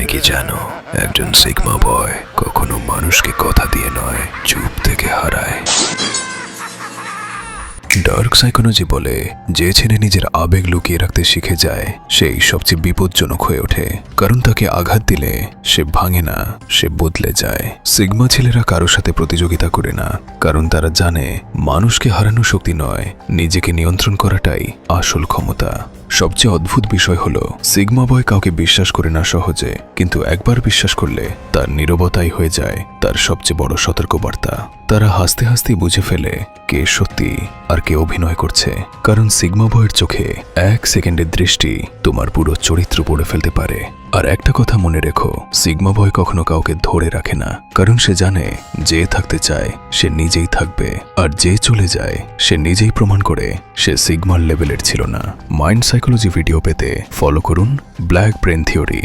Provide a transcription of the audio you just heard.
তুমি কি জানো একজন সিগমা বয় কখনো মানুষকে কথা দিয়ে নয় চুপ থেকে হারায়। ডার্ক সাইকোলজি বলে যে ছেলে নিজের আবেগ লুকিয়ে রাখতে শিখে যায় সেই সবচেয়ে বিপজ্জনক হয়ে ওঠে, কারণ তাকে আঘাত দিলে সে ভাঙে না, সে বদলে যায়। সিগমা ছেলেরা কারোর সাথে প্রতিযোগিতা করে না, কারণ তারা জানে মানুষকে হারানো শক্তি নয়, নিজেকে নিয়ন্ত্রণ করাটাই আসল ক্ষমতা। সবচেয়ে অদ্ভুত বিষয় হলো সিগমা বয় কাউকে বিশ্বাস করে না সহজে, কিন্তু একবার বিশ্বাস করলে তার নীরবতাই হয়ে যায় তার সবচেয়ে বড় সতর্কবার্তা। তারা হাসতে হাসতেই বুঝে ফেলে কে সত্যি আর কে অভিনয় করছে, কারণ সিগমা বয়ের চোখে 1 সেকেন্ডের দৃষ্টি তোমার পুরো চরিত্র পড়ে ফেলতে পারে। আর একটা কথা মনে রেখো, সিগমা বয় কখনো কাউকে ধরে রাখে না, কারণ সে জানে যে থাকতে চায় সে নিজেই থাকবে, আর যে চলে যায় সে নিজেই প্রমাণ করে সে সিগমার লেভেলের ছিল না। মাইন্ড সাইকোলজি ভিডিও পেতে ফলো করুন ব্ল্যাক ব্রেন থিওরি।